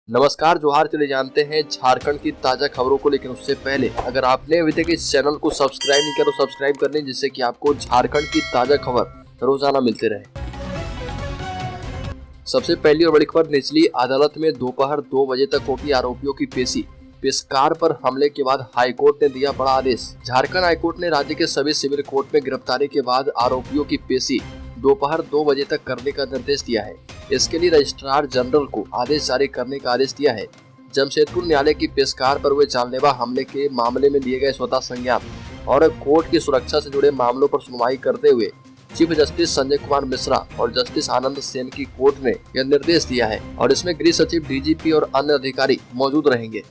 नमस्कार जोहार। चले जानते हैं झारखंड की ताजा खबरों को, लेकिन उससे पहले अगर आपने अभी तक इस चैनल को सब्सक्राइब नहीं किया तो सब्सक्राइब कर लें, जिससे कि आपको झारखंड की ताजा खबर रोजाना मिलते रहे। सबसे पहली और बड़ी खबर, निचली अदालत में दोपहर 2 बजे तक होगी आरोपियों की पेशी। पेशकार पर हमले के बाद हाईकोर्ट ने दिया बड़ा आदेश। झारखंड हाईकोर्ट ने राज्य के सभी सिविल कोर्ट में गिरफ्तारी के बाद आरोपियों की पेशी दोपहर 2 बजे तक करने का निर्देश दिया है। इसके लिए रजिस्ट्रार जनरल को आदेश जारी करने का आदेश दिया है। जमशेदपुर न्यायालय की पेशकार पर हुए जानलेवा हमले के मामले में लिए गए स्वतः संज्ञान और कोर्ट की सुरक्षा से जुड़े मामलों पर सुनवाई करते हुए चीफ जस्टिस संजय कुमार मिश्रा और जस्टिस आनंद सेन की कोर्ट ने यह निर्देश दिया है और इसमें गृह सचिव, डीजीपी और अन्य अधिकारी मौजूद रहेंगे।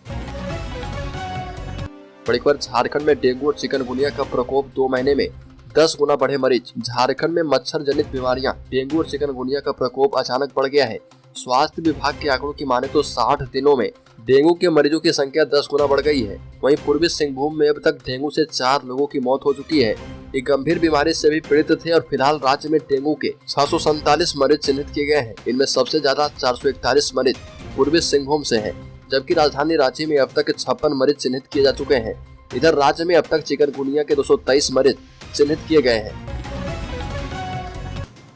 बड़ी खबर, झारखंड में डेंगू और चिकनगुनिया का प्रकोप 2 महीने में 10 गुना बढ़े मरीज। झारखंड में मच्छर जनित बीमारियां डेंगू और चिकनगुनिया का प्रकोप अचानक बढ़ गया है। स्वास्थ्य विभाग के आंकड़ों की माने तो 60 दिनों में डेंगू के मरीजों की संख्या 10 गुना बढ़ गई है। वहीं पूर्वी सिंहभूम में अब तक डेंगू से 4 लोगों की मौत हो चुकी है। ये गंभीर बीमारी से भी पीड़ित थे और फिलहाल राज्य में डेंगू के 647 मरीज चिन्हित किए गए हैं। इनमें सबसे ज्यादा 441 मरीज पूर्वी सिंहभूम से हैं, जबकि राजधानी रांची में अब तक 56 मरीज चिन्हित किए जा चुके हैं। इधर राज्य में अब तक चिकनगुनिया के 223 मरीज चिन्हित किए गए हैं।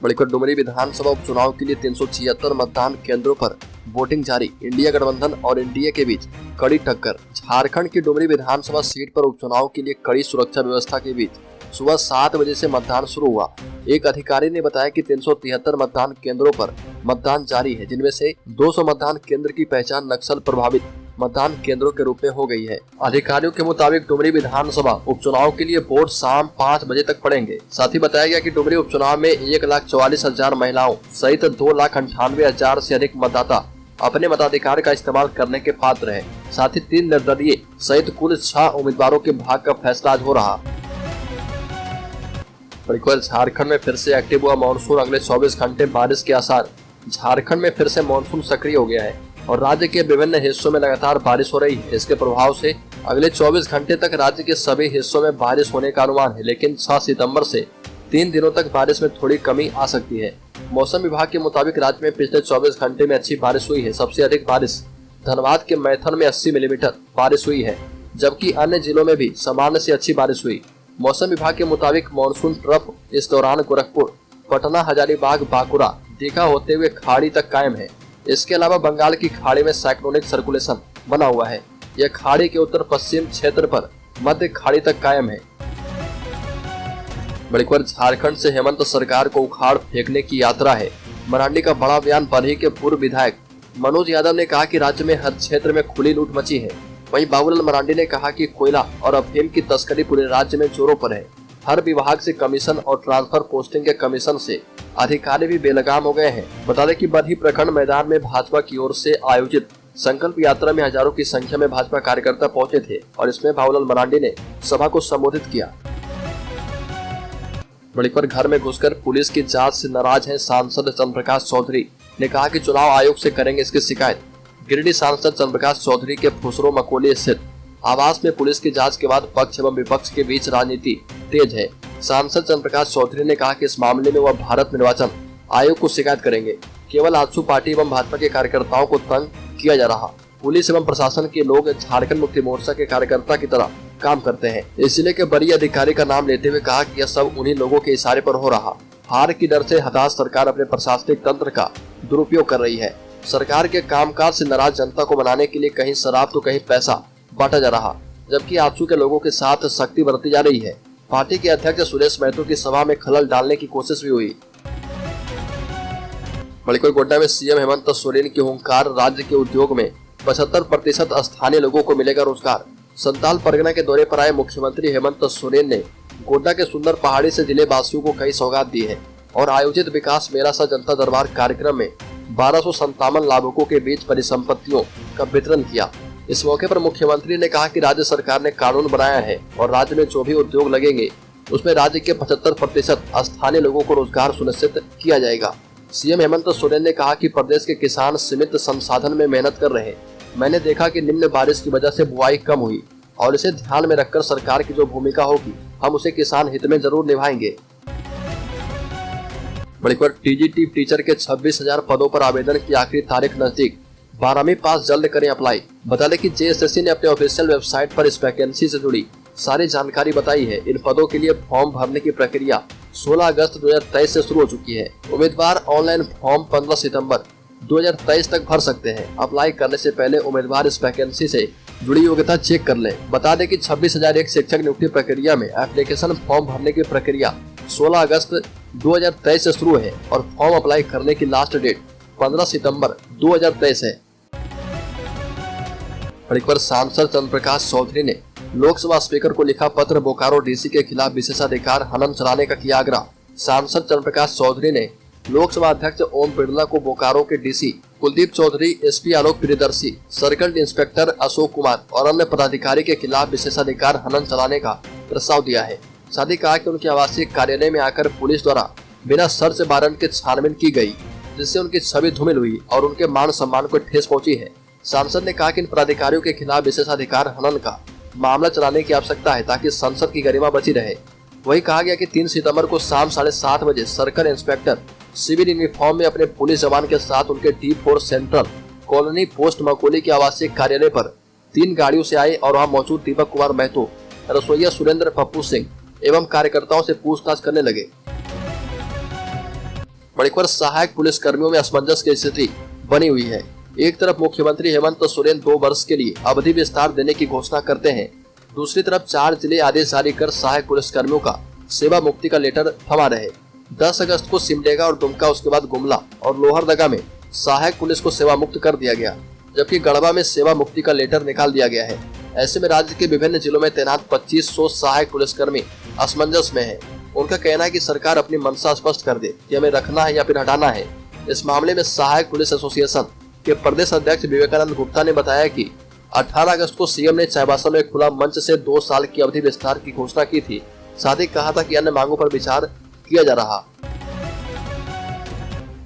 बड़ी खबर, डुमरी विधानसभा उपचुनाव के लिए 376 मतदान केंद्रों पर वोटिंग जारी। इंडिया गठबंधन और एनडीए के बीच कड़ी टक्कर। झारखंड की डुमरी विधानसभा सीट पर उपचुनाव के लिए कड़ी सुरक्षा व्यवस्था के बीच सुबह 7 बजे से मतदान शुरू हुआ। एक अधिकारी ने बताया कि 373 मतदान केंद्रों पर मतदान जारी है, जिनमें से 200 मतदान केंद्र की पहचान नक्सल प्रभावित मतदान केंद्रों के रूप में हो गई है। अधिकारियों के मुताबिक डुमरी विधानसभा उपचुनाव के लिए वोट शाम 5 बजे तक पड़ेंगे। साथ ही बताया गया कि डुमरी उपचुनाव में 1,44,000 महिलाओं सहित 2,98,000 से अधिक मतदाता अपने मताधिकार का इस्तेमाल करने के पात्र है। साथ ही 3 निर्दलीय सहित कुल 6 उम्मीदवारों के भाग्य का फैसला आज हो रहा। झारखंड में फिर से एक्टिव हुआ मानसून, अगले 24 घंटे बारिश के आसार। झारखंड में फिर से मानसून सक्रिय हो गया है और राज्य के विभिन्न हिस्सों में लगातार बारिश हो रही है। इसके प्रभाव से अगले 24 घंटे तक राज्य के सभी हिस्सों में बारिश होने का अनुमान है, लेकिन 6 सितंबर से 3 दिनों तक बारिश में थोड़ी कमी आ सकती है। मौसम विभाग के मुताबिक राज्य में पिछले 24 घंटे में अच्छी बारिश हुई है। सबसे अधिक बारिश धनबाद के मैथन में 80 मिलीमीटर बारिश हुई है, जबकि अन्य जिलों में भी सामान्य से अच्छी बारिश हुई। मौसम विभाग के मुताबिक मानसून ट्रफ इस दौरान गोरखपुर, पटना, हजारीबाग, बांकुड़ा, दीघा होते हुए खाड़ी तक कायम है। इसके अलावा बंगाल की खाड़ी में साइक्लोनिक सर्कुलेशन बना हुआ है। यह खाड़ी के उत्तर पश्चिम क्षेत्र पर मध्य खाड़ी तक कायम है। बड़ी खबर, झारखंड से हेमंत सरकार को उखाड़ फेंकने की यात्रा है। मरांडी का बड़ा बयान। बरही के पूर्व विधायक मनोज यादव ने कहा कि राज्य में हर क्षेत्र में खुली लूट मची है। वहीं बाबूलाल मरांडी ने कहा कि कोयला और अफीम की तस्करी पूरे राज्य में जोरों पर है। हर विभाग से कमीशन और ट्रांसफर पोस्टिंग के कमीशन से अधिकारी भी बेलगाम हो गए हैं। बता दें कि बरही प्रखंड मैदान में भाजपा की ओर से आयोजित संकल्प यात्रा में हजारों की संख्या में भाजपा कार्यकर्ता पहुंचे थे और इसमें बाबूलाल मरांडी ने सभा को संबोधित किया। बड़ी खबर, घर में घुसकर पुलिस की जांच से नाराज हैं सांसद चंद्रप्रकाश चौधरी ने कहा कि चुनाव आयोग से करेंगे इसकी शिकायत। गिरिडीह सांसद चंद्रप्रकाश चौधरी के फुसरो मकोली स्थित आवास में पुलिस की जांच के बाद पक्ष एवं विपक्ष के बीच राजनीति तेज है। सांसद चंद्रप्रकाश चौधरी ने कहा कि इस मामले में वह भारत निर्वाचन आयोग को शिकायत करेंगे। केवल आजसू पार्टी एवं भाजपा के कार्यकर्ताओं को तंग किया जा रहा। पुलिस एवं प्रशासन के लोग झारखंड मुक्ति मोर्चा के कार्यकर्ता की तरह काम करते हैं। इस जिले के वरीय अधिकारी का नाम लेते हुए कहा कि यह सब उन्हीं लोगों के इशारे पर हो रहा। हार की डर से हताश सरकार अपने प्रशासनिक तंत्र का दुरुपयोग कर रही है। सरकार के कामकाज से नाराज जनता को मनाने के लिए कहीं शराब तो कहीं पैसा बांटा जा रहा, जबकि आजसू के लोगों के साथ सख्ती बरती जा रही है। पार्टी के अध्यक्ष सुरेश महतो की सभा में खलल डालने की कोशिश भी हुई। बड़ी खबर, गोड्डा में सीएम हेमंत सोरेन की हुंकार। राज्य के उद्योग में 75% स्थानीय लोगों को मिलेगा रोजगार। संताल परगना के दौरे पर आए मुख्यमंत्री हेमंत सोरेन ने गोड्डा के सुंदर पहाड़ी से जिले वासियों को कई सौगात दी है और आयोजित विकास मेला सा जनता दरबार कार्यक्रम में 1257 लाभुकों के बीच परिसंपत्तियों का वितरण किया। इस मौके पर मुख्यमंत्री ने कहा कि राज्य सरकार ने कानून बनाया है और राज्य में जो भी उद्योग लगेंगे उसमें राज्य के 75% स्थानीय लोगों को रोजगार सुनिश्चित किया जाएगा। सीएम हेमंत सोरेन ने कहा कि प्रदेश के किसान सीमित संसाधन में मेहनत कर रहे हैं। मैंने देखा कि निम्न बारिश की वजह से बुआई कम हुई और इसे ध्यान में रखकर सरकार की जो भूमिका होगी हम उसे किसान हित में जरूर निभाएंगे। बड़ी खबर, टीजीटी टीचर के 26,000 पदों पर आवेदन की आखिरी तारीख नजदीक। 12वीं पास जल्द करें अप्लाई। बता दें कि जेएसएससी ने अपने ऑफिशियल वेबसाइट पर इस वैकेंसी से जुड़ी सारी जानकारी बताई है। इन पदों के लिए फॉर्म भरने की प्रक्रिया 16 अगस्त 2023 से शुरू हो चुकी है। उम्मीदवार ऑनलाइन फॉर्म 15 सितंबर 2023 तक भर सकते हैं। अप्लाई करने से पहले उम्मीदवार इस वैकेंसी से जुड़ी योग्यता चेक कर लें। बता दें कि 26,001 शिक्षक नियुक्ति प्रक्रिया में एप्लीकेशन फॉर्म भरने की प्रक्रिया 16 अगस्त 2023 से शुरू है और फॉर्म अप्लाई करने की लास्ट डेट 15 सितंबर 2023 है। एक बार सांसद चंद्र प्रकाश चौधरी ने लोकसभा स्पीकर को लिखा पत्र, बोकारो डीसी के खिलाफ विशेषाधिकार हनन चलाने का किया आग्रह। सांसद चंद्र प्रकाश चौधरी ने लोकसभा अध्यक्ष ओम बिरला को बोकारो के डीसी कुलदीप चौधरी, एसपी आलोक प्रियदर्शी, सर्कल इंस्पेक्टर अशोक कुमार और अन्य पदाधिकारी के खिलाफ विशेषाधिकार हनन चलाने का प्रस्ताव दिया है। साथ ही कहा कि उनके आवासीय कार्यालय में आकर पुलिस द्वारा बिना सर्च वारंट के छानबीन की गई, जिससे उनकी छवि धूमिल हुई और उनके मान सम्मान को ठेस पहुंची है। सांसद ने कहा कि इन पदाधिकारियों के खिलाफ विशेषाधिकार हनन का मामला चलाने की आवश्यकता है ताकि संसद की गरिमा बची रहे। वही कहा गया कि 3 सितंबर को शाम 7:30 बजे सर्कल इंस्पेक्टर सिविल यूनिफॉर्म में अपने पुलिस जवान के साथ उनके T4 सेंट्रल कॉलोनी पोस्ट मकोली के आवासीय कार्यालय पर 3 गाड़ियों से आए और वहां मौजूद दीपक कुमार महतो, रसोईया सुरेंद्र पप्पू सिंह एवं कार्यकर्ताओं से पूछताछ करने लगे। मणिपुर सहायक पुलिस कर्मियों में असमंजस की स्थिति बनी हुई है। एक तरफ मुख्यमंत्री हेमंत सोरेन 2 वर्ष के लिए अवधि विस्तार देने की घोषणा करते हैं, दूसरी तरफ 4 जिले आदेश जारी कर सहायक पुलिस कर्मियों का सेवा मुक्ति का लेटर थमा रहे। 10 अगस्त को सिमडेगा और दुमका, उसके बाद गुमला और लोहरदगा में सहायक पुलिस को सेवा मुक्त कर दिया गया, जबकि गढ़वा में सेवा मुक्ति का लेटर निकाल दिया गया है। ऐसे में राज्य के विभिन्न जिलों में तैनात 2500 सहायक पुलिसकर्मी असमंजस में है। उनका कहना है कि सरकार अपनी मंशा स्पष्ट कर दे कि हमें रखना है या फिर हटाना है। इस मामले में सहायक पुलिस एसोसिएशन के प्रदेश अध्यक्ष विवेकानंद गुप्ता ने बताया कि 18 अगस्त को सीएम ने चाईबासा में खुला मंच से 2 साल की अवधि विस्तार की घोषणा की थी। साथ ही कहा था कि अन्य मांगों पर विचार किया जा रहा।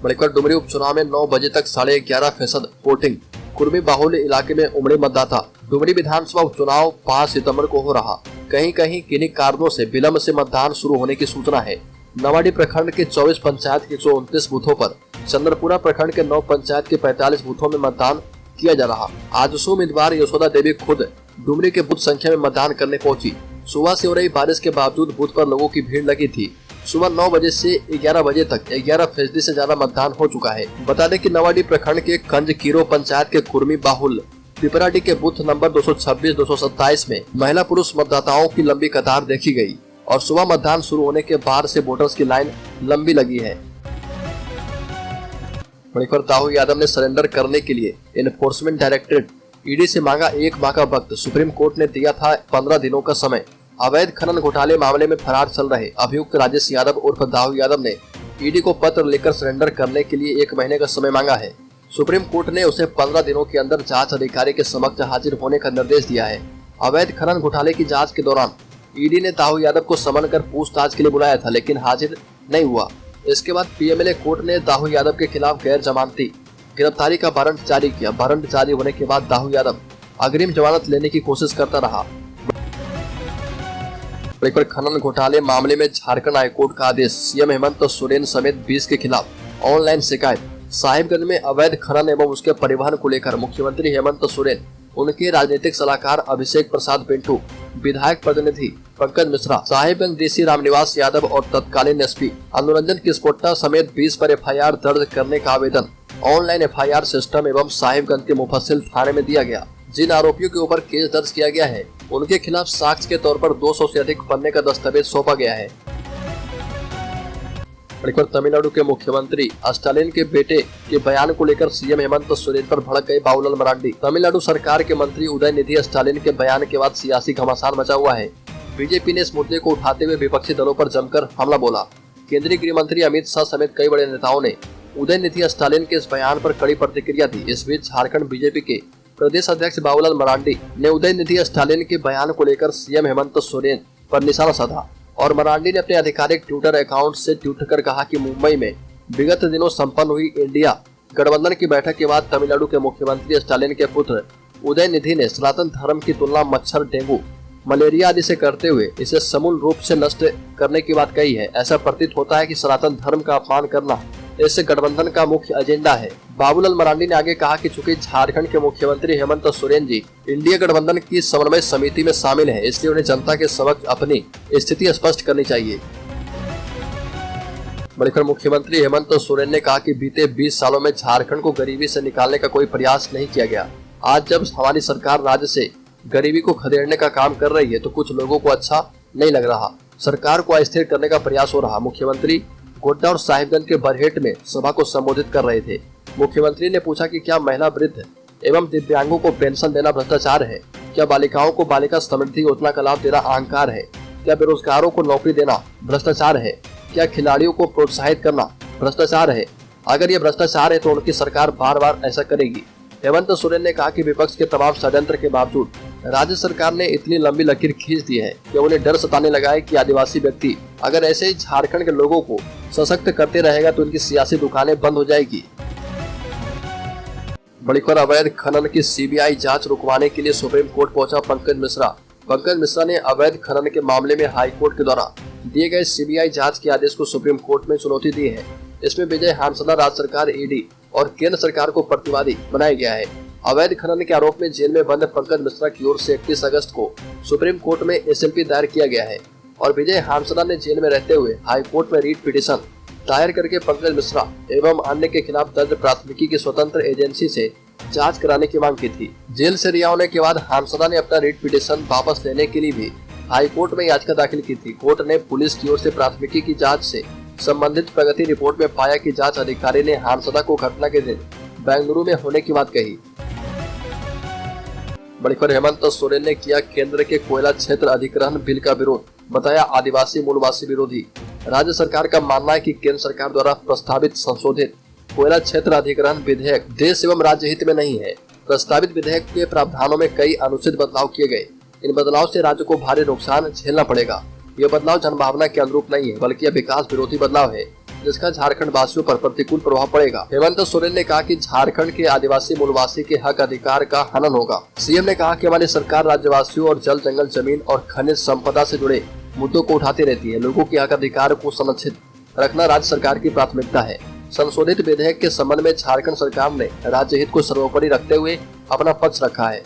मणिपुर डुमरी उपचुनाव में 9 बजे तक 11.5% वोटिंग। कुर्मी बाहुल्य इलाके में उमड़े मतदाता। डुमरी विधानसभा उपचुनाव 5 सितंबर को हो रहा। कहीं कहीं किन्हीं कारणों से विलंब से मतदान शुरू होने की सूचना है। नवाडी प्रखंड के 24 पंचायत के 129 बूथों पर, चंद्रपुरा प्रखंड के 9 पंचायत के 45 बूथों में मतदान किया जा रहा। आजसू उम्मीदवार यशोदा देवी खुद डुमरी के बूथ संख्या में मतदान करने पहुंची। सुबह से हो रही बारिश के बावजूद बूथ पर लोगों की भीड़ लगी थी। सुबह 9 बजे से 11 बजे तक 11% से ज्यादा मतदान हो चुका है। बता दें कि नवाडी प्रखंड के कंजकीरो पंचायत के कुर्मी बाहुल पिपराडी के बूथ नंबर 226-227 में महिला पुरुष मतदाताओं की लंबी कतार देखी गई और सुबह मतदान शुरू होने के बाद से वोटर्स की लाइन लंबी लगी है। मणिपुर दाऊ यादव ने सरेंडर करने के लिए एनफोर्समेंट डायरेक्टरेट ईडी से मांगा 1 माह का वक्त। सुप्रीम कोर्ट ने दिया था 15 दिनों का समय। अवैध खनन घोटाले मामले में फरार चल रहे अभियुक्त राजेश यादव उर्फ दाऊ यादव ने ईडी को पत्र लेकर सरेंडर करने के लिए 1 महीने का समय मांगा है। सुप्रीम कोर्ट ने उसे 15 दिनों के अंदर जांच अधिकारी के समक्ष हाजिर होने का निर्देश दिया है। अवैध खनन घोटाले की जांच के दौरान ईडी ने दाऊ यादव को समन कर पूछताछ के लिए बुलाया था, लेकिन हाजिर नहीं हुआ। इसके बाद पीएमएलए कोर्ट ने दाऊ यादव के खिलाफ गैर जमानती गिरफ्तारी का वारंट जारी किया। वारंट जारी होने के बाद दाऊ यादव अग्रिम जमानत लेने की कोशिश करता रहा। खनन घोटाले मामले में झारखंड हाईकोर्ट का आदेश। सीएम हेमंत सोरेन समेत 20 के खिलाफ ऑनलाइन शिकायत। साहिबगंज में अवैध खनन एवं उसके परिवहन को लेकर मुख्यमंत्री हेमंत सोरेन, उनके राजनीतिक सलाहकार अभिषेक प्रसाद पिंटू, विधायक प्रतिनिधि पंकज मिश्रा, साहिबगंज डीसी रामनिवास यादव और तत्कालीन एसपी अनुरंजन किस्पोट्टा समेत 20 पर एफआईआर दर्ज करने का आवेदन ऑनलाइन एफआईआर सिस्टम एवं साहिबगंज के मुफस्सिल थाने में दिया गया। जिन आरोपियों के ऊपर केस दर्ज किया गया है उनके खिलाफ साक्ष्य के तौर पर 200 से अधिक पन्ने का दस्तावेज सौंपा गया है। तमिलनाडु के मुख्यमंत्री स्टालिन के बेटे के बयान को लेकर सीएम हेमंत सोरेन पर भड़क गए बाबूलाल मरांडी। तमिलनाडु सरकार के मंत्री उदयनिधि स्टालिन के बयान के बाद सियासी घमासान मचा हुआ है। बीजेपी ने इस मुद्दे को उठाते हुए विपक्षी दलों पर जमकर हमला बोला। केंद्रीय गृह मंत्री अमित शाह समेत कई बड़े नेताओं ने उदयनिधि स्टालिन के इस बयान पर कड़ी प्रतिक्रिया दी। इस बीच झारखंड बीजेपी के प्रदेश अध्यक्ष बाबूलाल मरांडी ने उदयनिधि स्टालिन के बयान को लेकर सीएम हेमंत सोरेन पर निशाना साधा और मरांडी ने अपने आधिकारिक ट्विटर अकाउंट से ट्वीट कर कहा कि मुंबई में विगत दिनों संपन्न हुई इंडिया गठबंधन की बैठक के बाद तमिलनाडु के मुख्यमंत्री स्टालिन के पुत्र उदयनिधि ने सनातन धर्म की तुलना मच्छर, डेंगू, मलेरिया आदि से करते हुए इसे समूल रूप से नष्ट करने की बात कही है। ऐसा प्रतीत होता है कि सनातन धर्म का अपमान करना इस गठबंधन का मुख्य एजेंडा है। बाबूलाल मरांडी ने आगे कहा कि चूंकि झारखंड के मुख्यमंत्री हेमंत सोरेन जी इंडिया गठबंधन की समन्वय समिति में शामिल हैं, इसलिए उन्हें जनता के समक्ष अपनी स्थिति स्पष्ट करनी चाहिए। बढ़कर मुख्यमंत्री हेमंत सोरेन ने कहा कि बीते 20 सालों में झारखंड को गरीबी से निकालने का कोई प्रयास नहीं किया गया। आज जब हमारी सरकार राज्य से गरीबी को खदेड़ने का काम कर रही है तो कुछ लोगों को अच्छा नहीं लग रहा। सरकार को अस्थिर करने का प्रयास हो रहा। मुख्यमंत्री गोड्डा और साहिबगंज के बरहेट में सभा को संबोधित कर रहे थे। मुख्यमंत्री ने पूछा कि क्या महिला, वृद्ध एवं दिव्यांगों को पेंशन देना भ्रष्टाचार है? क्या बालिकाओं को बालिका समृद्धि योजना का लाभ देना अहंकार है? क्या बेरोजगारों को नौकरी देना भ्रष्टाचार है? क्या खिलाड़ियों को प्रोत्साहित करना भ्रष्टाचार है? अगर ये भ्रष्टाचार है तो उनकी सरकार बार बार ऐसा करेगी। हेमंत सोरेन ने कहा कि विपक्ष के तमाम षड्यंत्र के बावजूद राज्य सरकार ने इतनी लंबी लकीर खींच दी है कि उन्हें डर सताने लगा है कि आदिवासी व्यक्ति अगर ऐसे ही झारखंड के लोगों को सशक्त करते रहेगा तो उनकी सियासी दुकानें बंद हो जाएगी। बड़ी खबर, अवैध खनन की सीबीआई जांच रुकवाने के लिए सुप्रीम कोर्ट पहुंचा पंकज मिश्रा। पंकज मिश्रा ने अवैध खनन के मामले में हाई कोर्ट के द्वारा दिए गए सीबीआई जांच के आदेश को सुप्रीम कोर्ट में चुनौती दी है। इसमें विजय हांसदा, राज्य सरकार, ईडी और केंद्र सरकार को प्रतिवादी बनाया गया है। अवैध खनन के आरोप में जेल में बंद पंकज मिश्रा की ओर से 31 अगस्त को सुप्रीम कोर्ट में एसएलपी दायर किया गया है और विजय हांसदा ने जेल में रहते हुए हाई कोर्ट में रीट पिटीशन दायर करके पंकज मिश्रा एवं अन्य के खिलाफ दर्ज प्राथमिकी की स्वतंत्र एजेंसी से जांच कराने की मांग की थी। जेल से रिहा होने के बाद हांसदा ने अपना रीट पिटीशन वापस लेने के लिए भी हाई कोर्ट में याचिका दाखिल की थी। कोर्ट ने पुलिस की ओर से प्राथमिकी की जांच से संबंधित प्रगति रिपोर्ट में पाया कि जांच अधिकारी ने हांसदा को घटना के दिन बेंगलुरु में होने की बात कही। बड़ी खबर, हेमंत सोरेन ने किया केंद्र के कोयला क्षेत्र अधिग्रहण बिल का विरोध, बताया आदिवासी मूलवासी विरोधी। राज्य सरकार का मानना है कि केंद्र सरकार द्वारा प्रस्तावित संशोधित कोयला क्षेत्र अधिग्रहण विधेयक देश एवं राज्य हित में नहीं है। प्रस्तावित विधेयक के प्रावधानों में कई अनुचित बदलाव किए गए। इन बदलाव से राज्य को भारी नुकसान झेलना पड़ेगा। यह बदलाव जनभावना के अनुरूप नहीं है बल्कि यह विकास विरोधी बदलाव है जिसका झारखंड वासियों पर प्रतिकूल प्रभाव पड़ेगा। हेमंत सोरेन ने कहा कि झारखंड के आदिवासी मूलवासी के हक अधिकार का हनन होगा। सीएम ने कहा कि हमारी सरकार राज्यवासियों और जल, जंगल, जमीन और खनिज संपदा से जुड़े मुद्दों को उठाती रहती है। लोगों के हक अधिकार को संरक्षित रखना राज्य सरकार की प्राथमिकता है। संशोधित विधेयक के संबंध में झारखंड सरकार ने राज्य हित को सर्वोपरि रखते हुए अपना पक्ष रखा है।